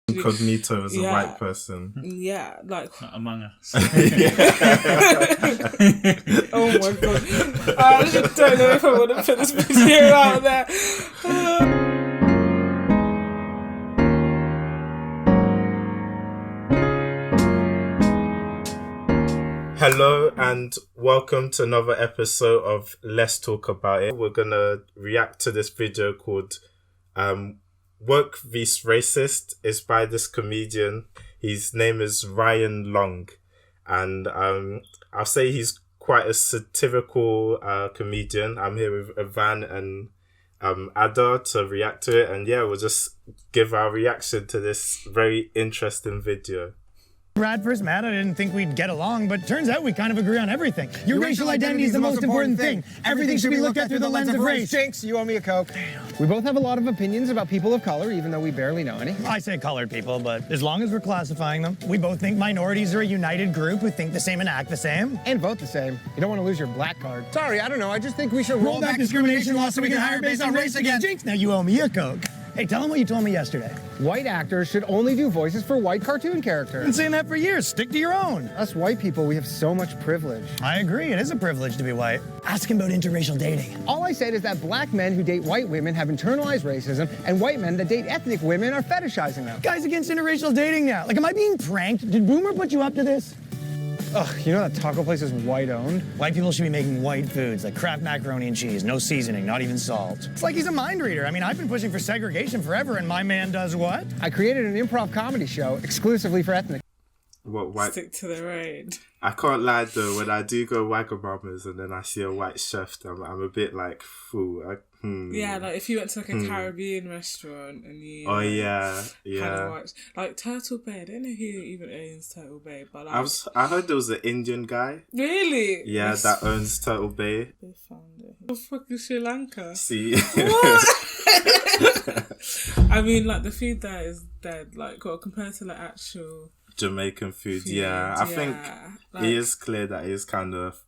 Incognito as a white person. Yeah, like Among Us. oh my god, I actually don't know if I want to put this video out there. Hello and welcome to another episode of Let's Talk About It. We're gonna react to this video called Woke vs Racist. It's by this comedian. His name is Ryan Long, and I'll say he's quite a satirical comedian. I'm here with Ivan and Ada to react to it, and yeah, we'll just give our reaction to this very interesting video. Brad first met, I didn't think we'd get along, but turns out we kind of agree on everything. Your racial identity is the most important thing. Everything should be looked at through the lens of race. Jinx, you owe me a Coke. We both have a lot of opinions about people of color, even though we barely know any. I say colored people, but as long as we're classifying them, we both think minorities are a united group who think the same and act the same. And vote the same. You don't want to lose your black card. Sorry, I don't know. I just think we should Roll back discrimination laws so we can hire based on race again. Jinx, now you owe me a Coke. Hey, tell them what you told me yesterday. White actors should only do voices for white cartoon characters. I've been saying that for years. Stick to your own. Us white people, we have so much privilege. I agree. It is a privilege to be white. Ask him about interracial dating. All I said is that black men who date white women have internalized racism, and white men that date ethnic women are fetishizing them. Guys against interracial dating now. Like, am I being pranked? Did Boomer put you up to this? Ugh, you know that taco place is white-owned? White people should be making white foods, like Kraft macaroni and cheese, no seasoning, not even salt. It's like he's a mind reader. I mean, I've been pushing for segregation forever, and my man does what? I created an improv comedy show exclusively for ethnic. What white? Stick to the road. I can't lie though, when I do go Wagamama's and then I see a white chef, I'm a bit like, fool. Yeah, like if you went to like a Caribbean restaurant and you yeah. had a white, like Turtle Bay. I don't know who even owns Turtle Bay, but like I heard there was an Indian guy. Really? Yeah, that owns Turtle Bay. They found it. The fuck is Sri Lanka? See. What? I mean, like the food there is dead. Like, well, compared to like actual Jamaican food, yeah. I think like, it is clear that it is kind of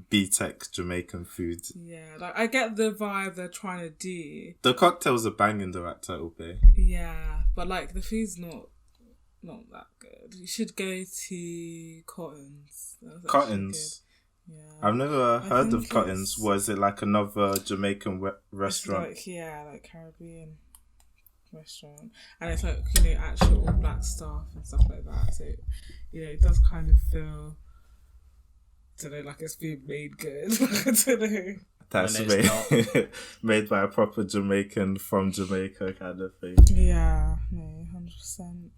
B-Tech Jamaican food. Yeah, like I get the vibe they're trying to do. The cocktails are banging though at Turtle Bay. Yeah, but like the food's not that good. You should go to Cotton's. Cottons? Yeah. I've never heard of Cottons. Was it like another Jamaican restaurant? It's like Caribbean restaurant, and it's like, you know, actual all black staff and stuff like that, so you know it does kind of feel, I don't know, like it's being made good. I don't know. That's made by a proper Jamaican from Jamaica kind of thing. Yeah, no, 100%.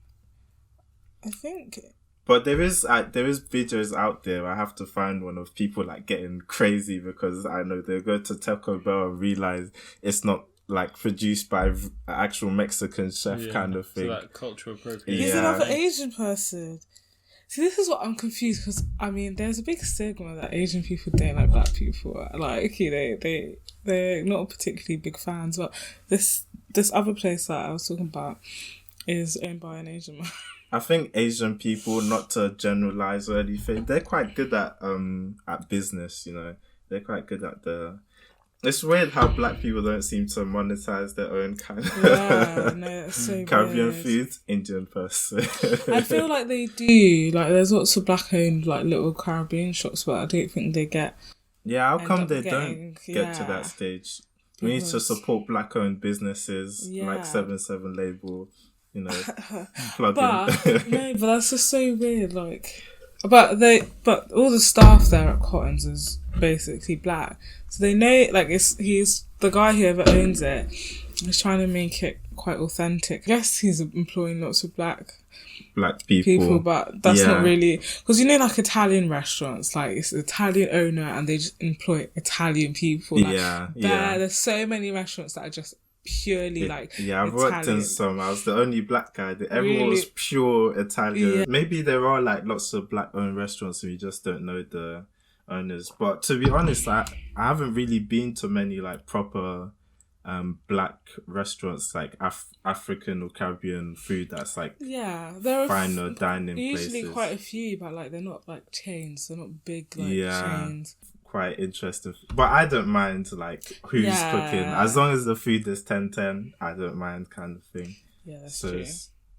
I think. But there is videos out there. I have to find one of people like getting crazy because I know they go to Taco Bell and realize it's not like produced by an actual Mexican chef kind of thing. So like cultural appropriation. He's another Asian person. See, this is what I'm confused because I mean, there's a big stigma that Asian people don't like black people. Like, you know, they're not particularly big fans. But this other place that I was talking about is owned by an Asian man. I think Asian people, not to generalize or anything, they're quite good at business. You know, they're quite good at the. It's weird how black people don't seem to monetize their own kind of that's so Caribbean weird. food. Indian person. I feel like they do. Like, there's lots of black-owned like little Caribbean shops, but I don't think they get. Yeah, how come they don't get to that stage? We need to support black-owned businesses like 77 Label. You know, plug in. No, but that's just so weird. Like, but all the staff there at Cotton's is basically black, so they know. Like, he's the guy whoever owns it. He's trying to make it quite authentic. I guess he's employing lots of black people, but that's not really, because you know, like Italian restaurants, like it's an Italian owner and they just employ Italian people. Like, there's so many restaurants that are just purely like I've worked in some. I was the only black guy. Everyone was pure Italian. Maybe there are like lots of black owned restaurants and we just don't know the owners. But to be honest, I haven't really been to many like proper black restaurants, like African or Caribbean food that's like there are finer dining usually places. Quite a few, but like they're not like chains. They're not big like chains. Quite interesting, but I don't mind like who's cooking as long as the food is 10-10. I don't mind kind of thing. Yeah, that's so true.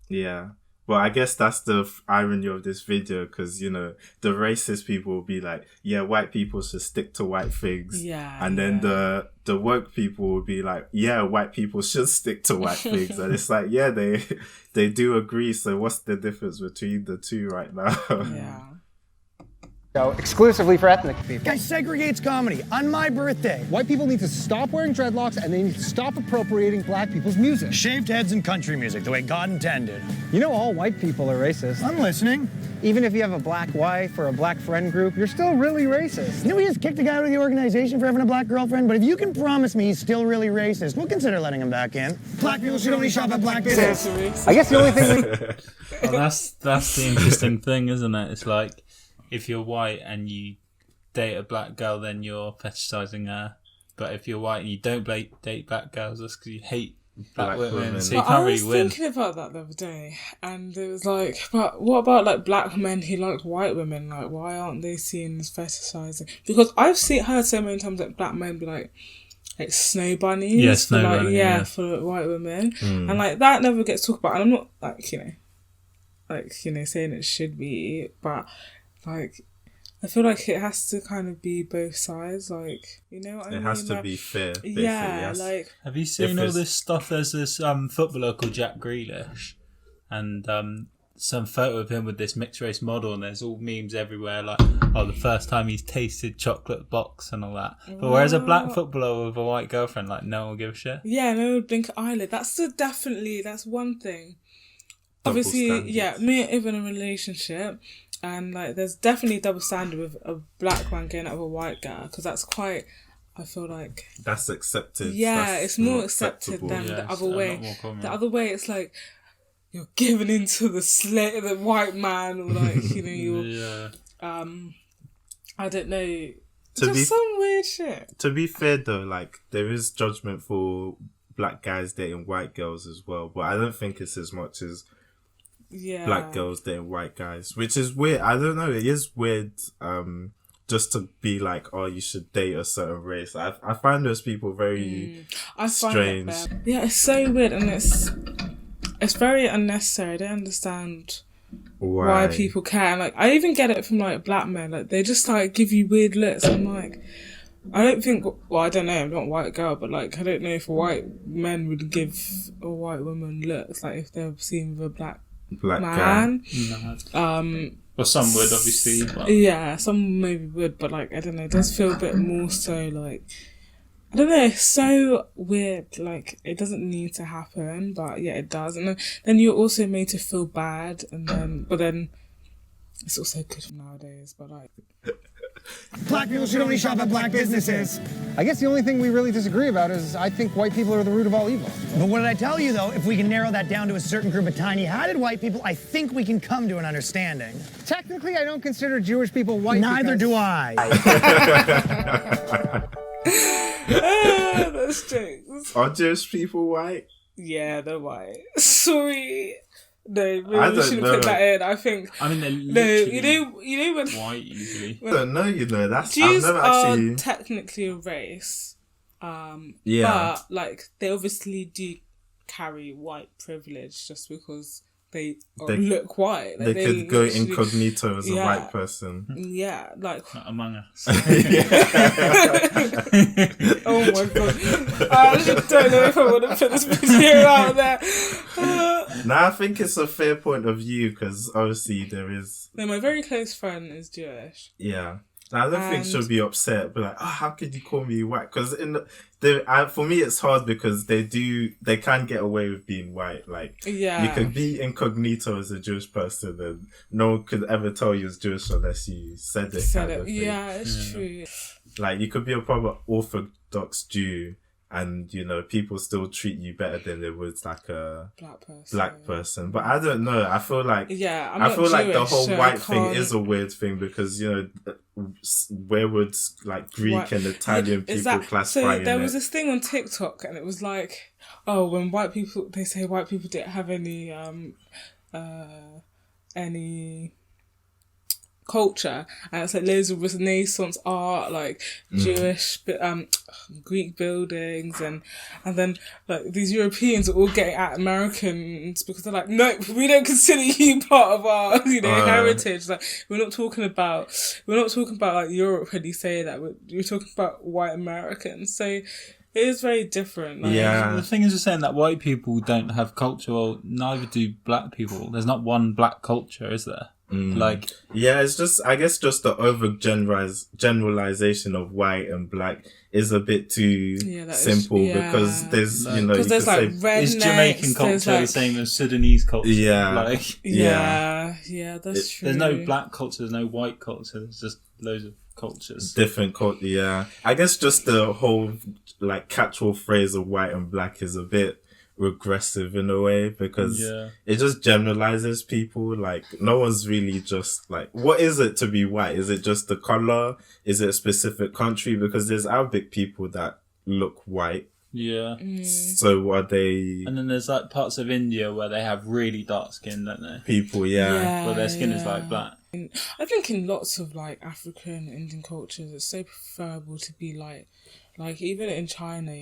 Yeah. Well, I guess that's the irony of this video, because, you know, the racist people will be like, yeah, white people should stick to white things. Yeah. And then the woke people will be like, yeah, white people should stick to white things. And it's like, yeah, they do agree. So what's the difference between the two right now? Yeah. Exclusively for ethnic people. Guy segregates comedy on my birthday. White people need to stop wearing dreadlocks and they need to stop appropriating black people's music. Shaved heads and country music, the way God intended. You know all white people are racist. I'm listening. Even if you have a black wife or a black friend group, you're still really racist. You know, we just kicked a guy out of the organization for having a black girlfriend, but if you can promise me he's still really racist, we'll consider letting him back in. Black people should only shop at black business. I guess the only thing Well, that's the interesting thing, isn't it? It's like, if you're white and you date a black girl, then you're fetishizing her. But if you're white and you don't date black girls, that's because you hate black women. So you But can't I was really win. thinking about that the other day, and it was like, but what about like black men who liked white women? Like, why aren't they seen as fetishizing? Because I've heard so many times that black men be like snow bunnies, Yeah, snow for, like, bunny, yeah. for white women, and like that never gets talked about. And I'm not saying it should be, but like, I feel like it has to kind of be both sides, like, you know what I mean? It has to like, be fair. Basically. yeah, Yes. like, Have you seen all this stuff? There's this footballer called Jack Grealish, and some photo of him with this mixed race model, and there's all memes everywhere, like, oh, the first time he's tasted chocolate box and all that. But whereas a black footballer with a white girlfriend, like, no one will give a shit. yeah, no blink an eyelid. That's one thing. Double Obviously, standards. yeah, me and Eve in a relationship, and like, there's definitely double standard with a black man getting out of a white girl, because that's quite, I feel like, That's accepted. yeah, That's it's more accepted acceptable. than Yeah, the it's other a lot way. more common. The other way, it's like you're giving into the white man, or like, you know, you're Yeah. I don't know, To just be- some weird shit. To be fair though, like, there is judgment for black guys dating white girls as well, but I don't think it's as much as Yeah, black girls dating white guys, which is weird. I don't know, it is weird, just to be like, oh, you should date a certain race. I find those people very I find strange. it bad. Yeah, it's so weird, and it's very unnecessary. I don't understand why people care. And, like, I even get it from like black men. Like, they just like give you weird looks. I'm like, I don't think. Well, I don't know. I'm not a white girl, but like, I don't know if white men would give a white woman looks like if they're seen with a black black man. No. Well, some would, obviously. But Yeah, some maybe would, but like, I don't know. It does feel a bit more so like, I don't know. It's so weird. Like, it doesn't need to happen, but yeah, it does. And then you're also made to feel bad, but then it's also good nowadays. But like, Black people should only shop at black businesses. I guess the only thing we really disagree about is I think white people are the root of all evil. But what did I tell you, though? If we can narrow that down to a certain group of tiny-hatted white people, I think we can come to an understanding. Technically, I don't consider Jewish people white. Neither do I. that's jokes. Are Jewish people white? Yeah, they're white. Sorry. No, I maybe we don't shouldn't know. put that in. I think. I mean, they're No, literally you know when white usually. I don't know, that's Jews I've never are actually. technically a race. Yeah. But like, they obviously do carry white privilege just because they look white. Like, They could go literally- incognito as a Yeah. white person. Yeah, like, Not among us. oh my god. I actually don't know if I want to put this video out there. Now I think it's a fair point of view, because obviously there is. No, my very close friend is Jewish. Yeah. I don't think And- she'll be upset, but like, oh, how could you call me white? Because for me, it's hard because they can get away with being white. Like, Yeah. you could be incognito as a Jewish person, and no one could ever tell you it's Jewish unless you said it. Said kind it. of thing. Yeah, it's true. Like, you could be a proper Orthodox Jew, and you know people still treat you better than they would like a black person. But I don't know. I feel like Yeah, I'm I not feel like the Jewish, whole so I white thing can't- is a weird thing, because you know where would like Greek What- and Italian Is people that- classify So in there was it? this thing on TikTok, and it was like, oh, when they say white people didn't have any culture, and it's like loads of Renaissance art, like Jewish, Greek buildings, and then like these Europeans are all getting at Americans because they're like, no, we don't consider you part of our heritage. Like we're not talking about like Europe when you say that. We're talking about white Americans. So it is very different. Like, The thing is, we're saying that white people don't have culture. Well, neither do black people. There's not one black culture, is there? Like, it's just, I guess, just the over generalization of white and black is a bit too simple because there's, because there's like rednecks, is Jamaican culture the same as Sudanese culture? That's true. There's no black culture, there's no white culture. There's just loads of cultures, different culture. I guess just the whole like catch-all phrase of white and black is a bit regressive in a way because it just generalizes people. Like no one's really just like, what is it to be white? Is it just the color? Is it a specific country? Because there's Arabic people that look white. So are they? And then there's like parts of India where they have really dark skin, don't they? People, where their skin is like black. I think in lots of like African and Indian cultures, it's so preferable to be like even in China,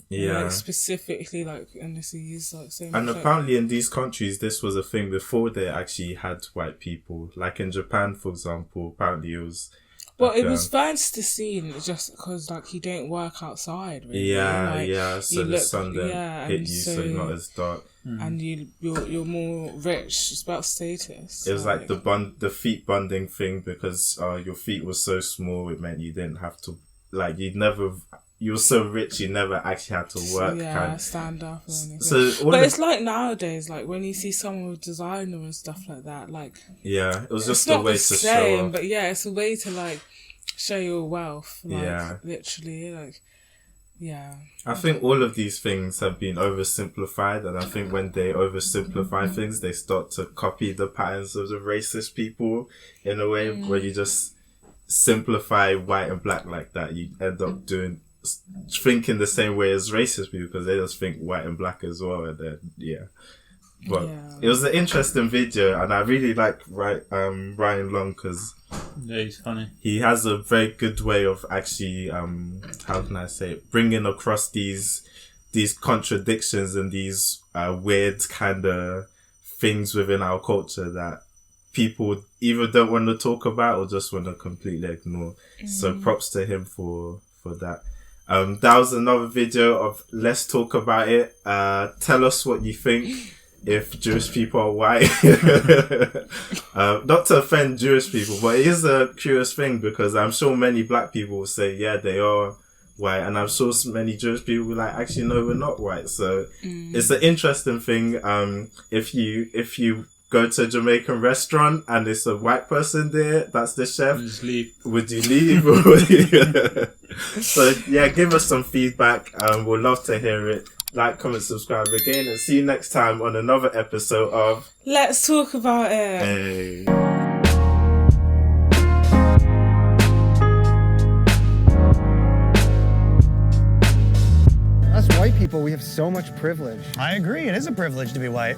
like specifically like NSCs, like so. And much, apparently in these countries, this was a thing before they actually had white people. Like in Japan, for example, apparently it was. Well, it was fancy to see just because like you don't work outside. Really. So the sun don't hit you, so you're not as dark. And you're more rich. It's about status. It was like the feet bonding thing because your feet were so small. It meant you didn't have to you were so rich you never actually had to work. Stand up or anything. So it's like nowadays, like when you see someone with designer and stuff like that, like it was just a way to show off. But it's a way to like show your wealth. Like, literally, like. I think all of these things have been oversimplified, and I think when they oversimplify things, they start to copy the patterns of the racist people in a way where you just simplify white and black like that. You end up thinking the same way as racist people because they just think white and black as well, and then But it was an interesting video, and I really like Ryan Long because he's funny. He has a very good way of actually, how can I say it, bringing across these contradictions and these weird kind of things within our culture that people either don't want to talk about or just want to completely ignore. So props to him for that. That was another video of Let's Talk About It. Tell us what you think. If Jewish people are white. Not to offend Jewish people, but it is a curious thing because I'm sure many black people will say, they are white. And I'm sure many Jewish people will be like, actually, no, we're not white. So it's an interesting thing. If you go to a Jamaican restaurant and it's a white person there, that's the chef. Just leave. Would you leave? So give us some feedback. We'd love to hear it. Like, comment, subscribe again, and see you next time on another episode of Let's Talk About It. Hey. Us white people, we have so much privilege. I agree. It is a privilege to be white.